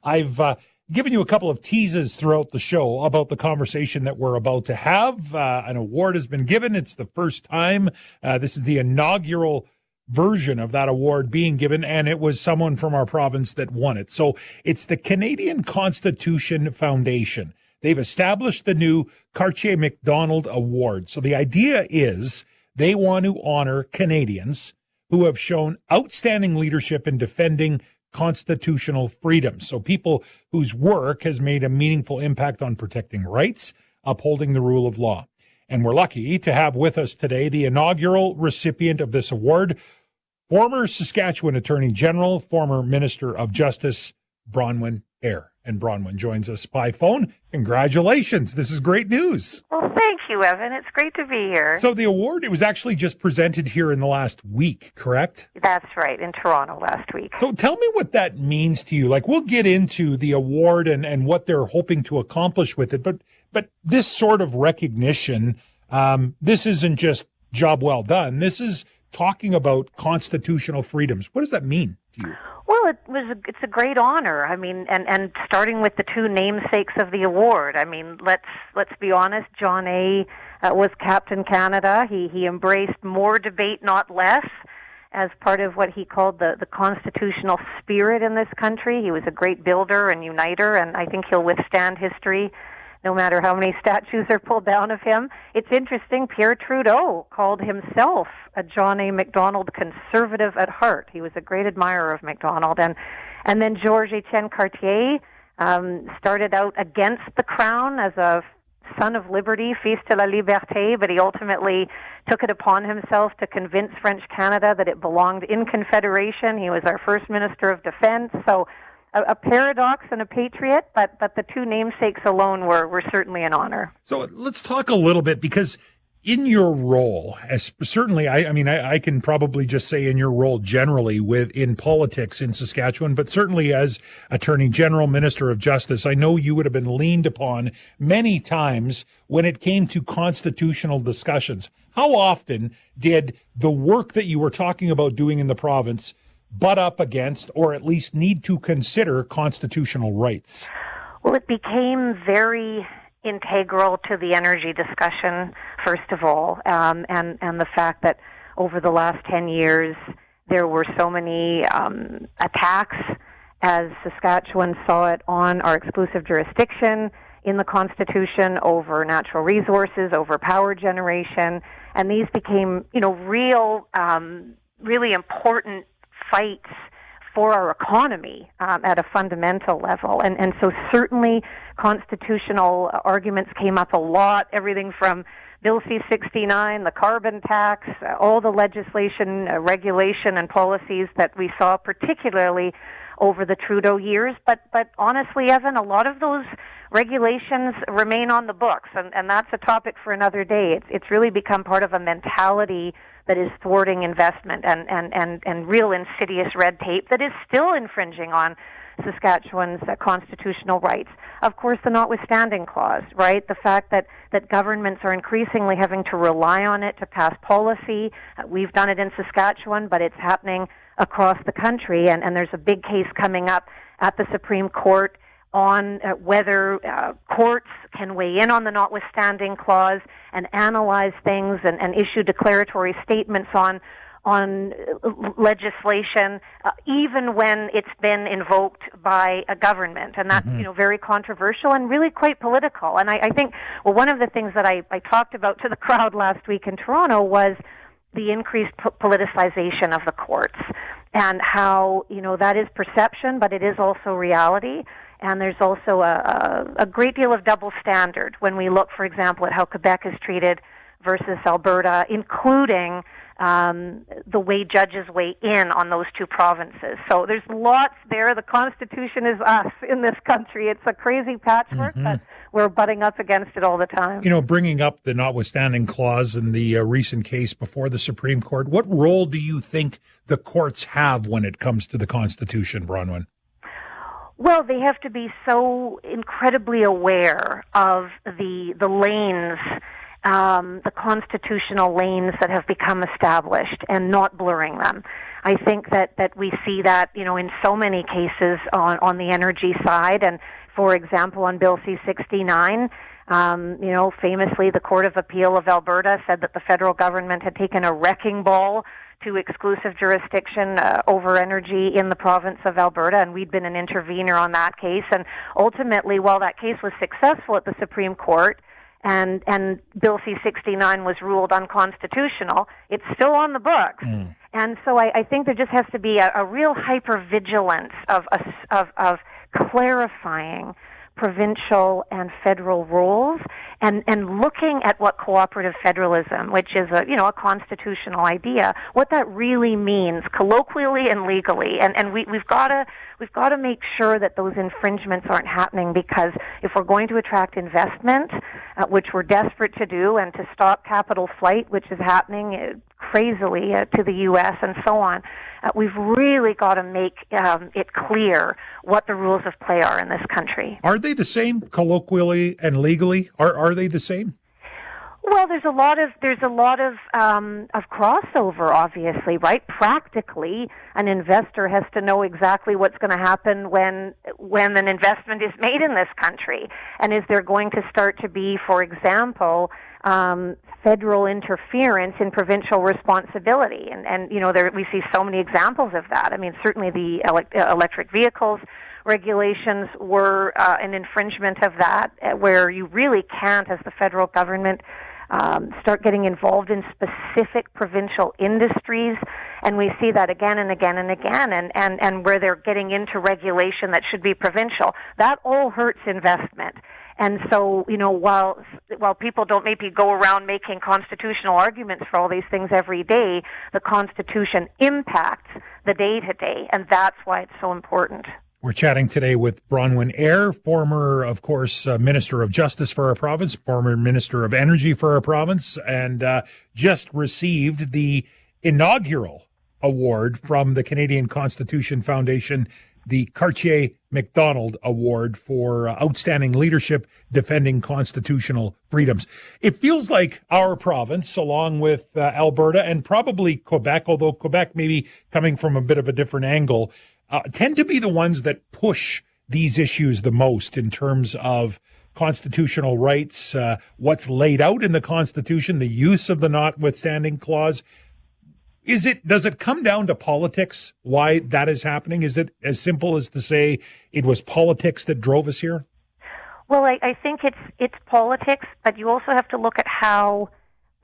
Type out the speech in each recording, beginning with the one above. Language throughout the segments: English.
I've given you a couple of teases throughout the show about the conversation that we're about to have. An award has been given. It's the first time. This is the inaugural version of that award being given, and it was someone from our province that won it. So it's the Canadian Constitution Foundation. They've established the new Cartier-Macdonald Award. So the idea is they want to honor Canadians who have shown outstanding leadership in defending constitutional freedoms. So people whose work has made a meaningful impact on protecting rights, upholding the rule of law. And we're lucky to have with us today the inaugural recipient of this award, former Saskatchewan Attorney General, former Minister of Justice, Bronwyn Eyre. And Bronwyn joins us by phone. Congratulations. This is great news. Well, thank you, Evan. It's great to be here. So the award, it was actually just presented here in the last week, correct? That's right, in Toronto last week. So tell me what that means to you. Like, we'll get into the award and what they're hoping to accomplish with it, but this sort of recognition, this isn't just job well done. This is talking about constitutional freedoms. What does that mean to you? Well, it's a great honor. I mean, and starting with the two namesakes of the award. I mean, let's be honest. John A. Was Captain Canada. He embraced more debate, not less, as part of what he called the constitutional spirit in this country. He was a great builder and uniter, and I think he'll withstand history no matter how many statues are pulled down of him. It's interesting, Pierre Trudeau called himself a John A. Macdonald conservative at heart. He was a great admirer of Macdonald. And then Georges-Étienne Cartier started out against the crown as a son of liberty, fils de la liberté, but he ultimately took it upon himself to convince French Canada that it belonged in Confederation. He was our first Minister of Defense. So a paradox and a patriot, but the two namesakes alone were certainly an honor. So let's talk a little bit, because in your role, as certainly, I can probably just say in your role generally in politics in Saskatchewan, but certainly as Attorney General, Minister of Justice, I know you would have been leaned upon many times when it came to constitutional discussions. How often did the work that you were talking about doing in the province butt up against, or at least need to consider, constitutional rights? Well, it became very integral to the energy discussion, first of all, and the fact that over the last 10 years there were so many attacks, as Saskatchewan saw it, on our exclusive jurisdiction in the Constitution over natural resources, over power generation, and these became, really important fights for our economy at a fundamental level. And so certainly constitutional arguments came up a lot, everything from Bill C-69, the carbon tax, all the legislation, regulation, and policies that we saw particularly over the Trudeau years. But honestly, Evan, a lot of those regulations remain on the books, and that's a topic for another day. It's really become part of a mentality that is thwarting investment and real insidious red tape that is still infringing on Saskatchewan's constitutional rights. Of course, the notwithstanding clause, right? The fact that governments are increasingly having to rely on it to pass policy. We've done it in Saskatchewan, but it's happening across the country, and there's a big case coming up at the Supreme Court on whether courts can weigh in on the notwithstanding clause and analyze things and issue declaratory statements on legislation, even when it's been invoked by a government. And that's, very controversial and really quite political. And I think, one of the things that I talked about to the crowd last week in Toronto was the increased politicization of the courts, and how, that is perception, but it is also reality. And there's also a great deal of double standard when we look, for example, at how Quebec is treated versus Alberta, including the way judges weigh in on those two provinces. So there's lots there. The Constitution is us in this country. It's a crazy patchwork, but we're butting up against it all the time. Bringing up the notwithstanding clause in the recent case before the Supreme Court, what role do you think the courts have when it comes to the Constitution, Bronwyn? Well, they have to be so incredibly aware of the lanes the constitutional lanes that have become established and not blurring them. I think that we see that, in so many cases on the energy side. And for example, on Bill C-69, famously the Court of Appeal of Alberta said that the federal government had taken a wrecking ball to exclusive jurisdiction over energy in the province of Alberta, and we'd been an intervener on that case. And ultimately, while that case was successful at the Supreme Court, and Bill C-69 was ruled unconstitutional, it's still on the books. And so I think there just has to be a real hypervigilance of clarifying provincial and federal rules, and looking at what cooperative federalism, which is a constitutional idea, what that really means colloquially and legally, and we've got to make sure that those infringements aren't happening, because if we're going to attract investment, which we're desperate to do, and to stop capital flight, which is happening crazily to the U.S. and so on, we've really got to make it clear what the rules of play are in this country. Are they the same colloquially and legally? Are they the same? Well, there's a lot of crossover, obviously, right? Practically, an investor has to know exactly what's going to happen when an investment is made in this country, and is there going to start to be, for example, federal interference in provincial responsibility, and we see so many examples of that. I mean, certainly the electric vehicles regulations were an infringement of that, where you really can't, as the federal government, start getting involved in specific provincial industries, and we see that again and again and again, and where they're getting into regulation that should be provincial. That all hurts investment. And so, while people don't maybe go around making constitutional arguments for all these things every day, the Constitution impacts the day-to-day, and that's why it's so important. We're chatting today with Bronwyn Eyre, former, of course, Minister of Justice for our province, former Minister of Energy for our province, and just received the inaugural award from the Canadian Constitution Foundation, the Cartier-Macdonald Award for outstanding leadership defending constitutional freedoms. It feels like our province, along with Alberta and probably Quebec, although Quebec may be coming from a bit of a different angle, tend to be the ones that push these issues the most in terms of constitutional rights, what's laid out in the Constitution, the use of the notwithstanding clause. Does it come down to politics, why that is happening? Is it as simple as to say it was politics that drove us here? Well, I think it's politics, but you also have to look at how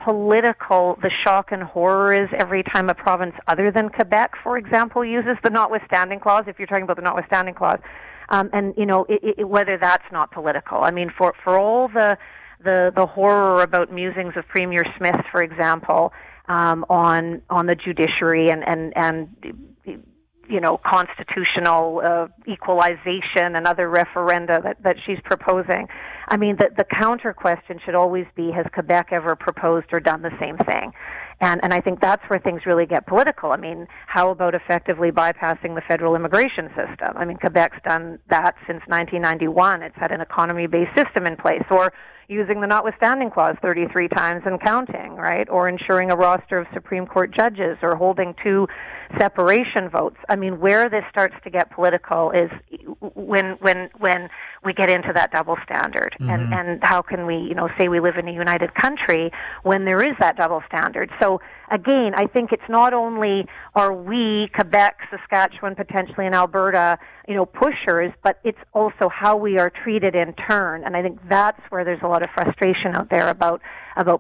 political the shock and horror is every time a province other than Quebec, for example, uses the notwithstanding clause, if you're talking about the notwithstanding clause, and whether that's not political. I mean, for all the horror about musings of Premier Smith, for example, on the judiciary and constitutional equalization and other referenda that she's proposing. I mean, the counter question should always be, has Quebec ever proposed or done the same thing? And I think that's where things really get political. I mean, how about effectively bypassing the federal immigration system? I mean, Quebec's done that since 1991. It's had an economy-based system in place. Or using the notwithstanding clause 33 times and counting, right? Or ensuring a roster of Supreme Court judges, or holding 2 separation votes. I mean, where this starts to get political is when we get into that double standard. Mm-hmm. And how can we, say we live in a united country when there is that double standard? So again, I think it's not only are we, Quebec, Saskatchewan, potentially in Alberta, pushers, but it's also how we are treated in turn. And I think that's where there's a lot of frustration out there about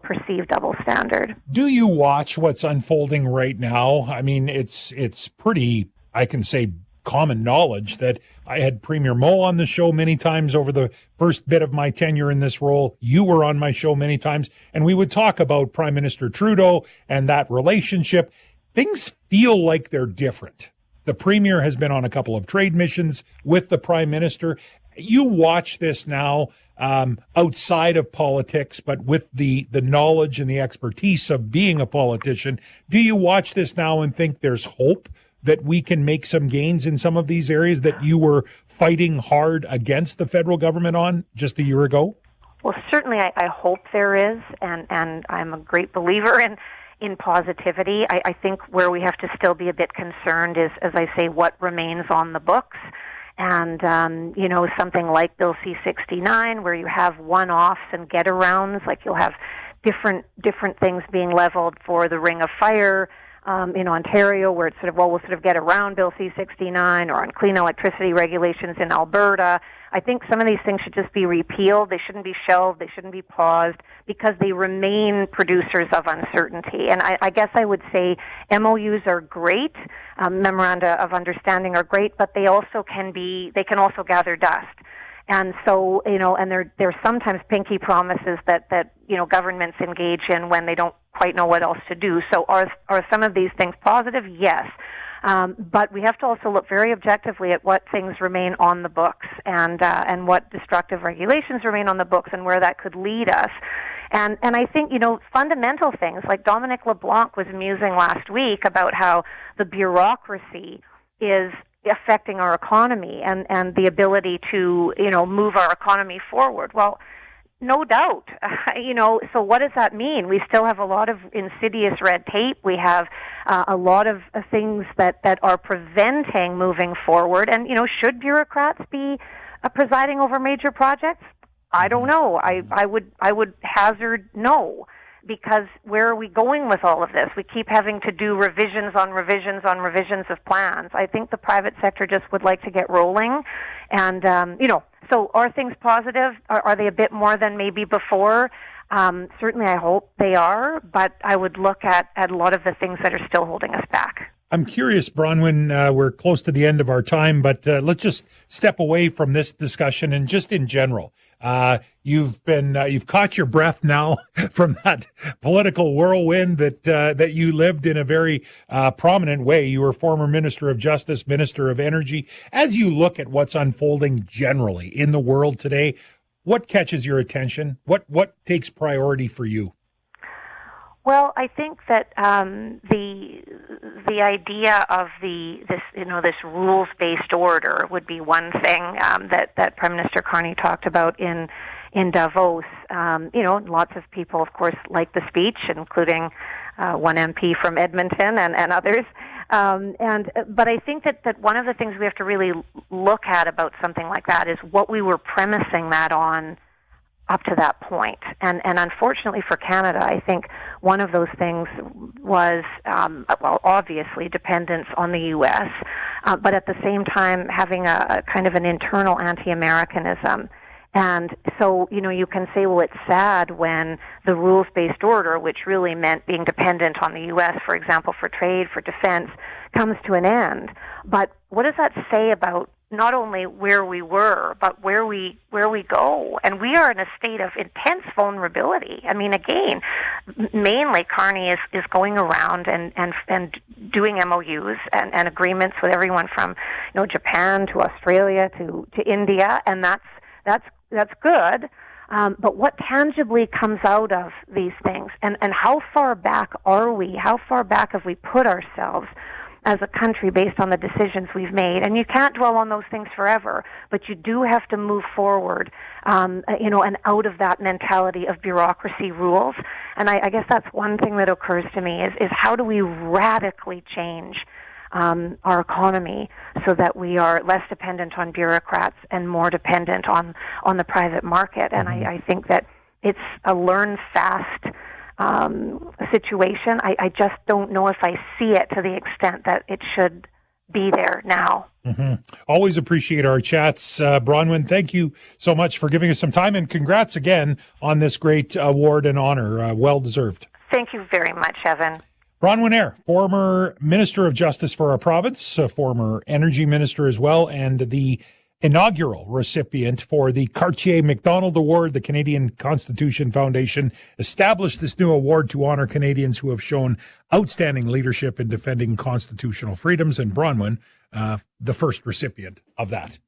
perceived double standard. Do you watch what's unfolding right now? I mean, it's pretty, I can say, common knowledge that I had Premier Moe on the show many times over the first bit of my tenure in this role. You were on my show many times, and we would talk about Prime Minister Trudeau and that relationship. Things feel like they're different. The Premier has been on a couple of trade missions with the Prime Minister. You watch this now outside of politics, but with the knowledge and the expertise of being a politician. Do you watch this now and think there's hope that we can make some gains in some of these areas that you were fighting hard against the federal government on just a year ago? Well, certainly I hope there is, and I'm a great believer in positivity. I think where we have to still be a bit concerned is, as I say, what remains on the books. And, something like Bill C-69, where you have one-offs and get-arounds, like you'll have different things being leveled for the Ring of Fire in Ontario, where it's we'll get around Bill C-69, or on clean electricity regulations in Alberta. I think some of these things should just be repealed. They shouldn't be shelved. They shouldn't be paused, because they remain producers of uncertainty. And I guess I would say MOUs are great, memoranda of understanding are great, but they can also gather dust. And so, and they're sometimes pinky promises that governments engage in when they don't quite know what else to do. So are some of these things positive? Yes. But we have to also look very objectively at what things remain on the books, and what destructive regulations remain on the books, and where that could lead us. And I think, fundamental things, like Dominic LeBlanc was musing last week about how the bureaucracy is affecting our economy and the ability to, move our economy forward. Well, no doubt. So what does that mean? We still have a lot of insidious red tape. We have a lot of things that are preventing moving forward. And, should bureaucrats be presiding over major projects? I don't know. I would hazard no, because where are we going with all of this? We keep having to do revisions on revisions on revisions of plans. I think the private sector just would like to get rolling. And, so are things positive? Are they a bit more than maybe before? Certainly I hope they are, but I would look at a lot of the things that are still holding us back. I'm curious, Bronwyn, we're close to the end of our time, but let's just step away from this discussion and just in general. You've caught your breath now from that political whirlwind that you lived in a very prominent way. You were former Minister of Justice, Minister of Energy. As you look at what's unfolding generally in the world today, what catches your attention? What takes priority for you? Well, I think that the idea of this rules-based order would be one thing that Prime Minister Carney talked about in Davos. Lots of people, of course, like the speech, including one MP from Edmonton and others. But I think that one of the things we have to really look at about something like that is what we were premising that on up to that point. And unfortunately for Canada, I think one of those things was, obviously dependence on the U.S., but at the same time having a kind of an internal anti-Americanism. And so, you can say, well, it's sad when the rules-based order, which really meant being dependent on the U.S., for example, for trade, for defense, comes to an end. But what does that say about not only where we were, but where we go? And we are in a state of intense vulnerability. I mean, again, mainly Carney is going around and doing MOUs and agreements with everyone from, Japan to Australia to India, and that's good. But what tangibly comes out of these things, and how far back are we? How far back have we put ourselves as a country based on the decisions we've made? And you can't dwell on those things forever, but you do have to move forward, and out of that mentality of bureaucracy rules. And I guess that's one thing that occurs to me is how do we radically change our economy so that we are less dependent on bureaucrats and more dependent on the private market. And I think that it's a learn fast situation. I just don't know if I see it to the extent that it should be there now. Mm-hmm. Always appreciate our chats. Bronwyn, thank you so much for giving us some time, and congrats again on this great award and honor. Well deserved. Thank you very much, Evan. Bronwyn Eyre, former Minister of Justice for our province, former Energy Minister as well, and the inaugural recipient for the Cartier-Macdonald Award. The Canadian Constitution Foundation established this new award to honor Canadians who have shown outstanding leadership in defending constitutional freedoms, and Bronwyn, the first recipient of that.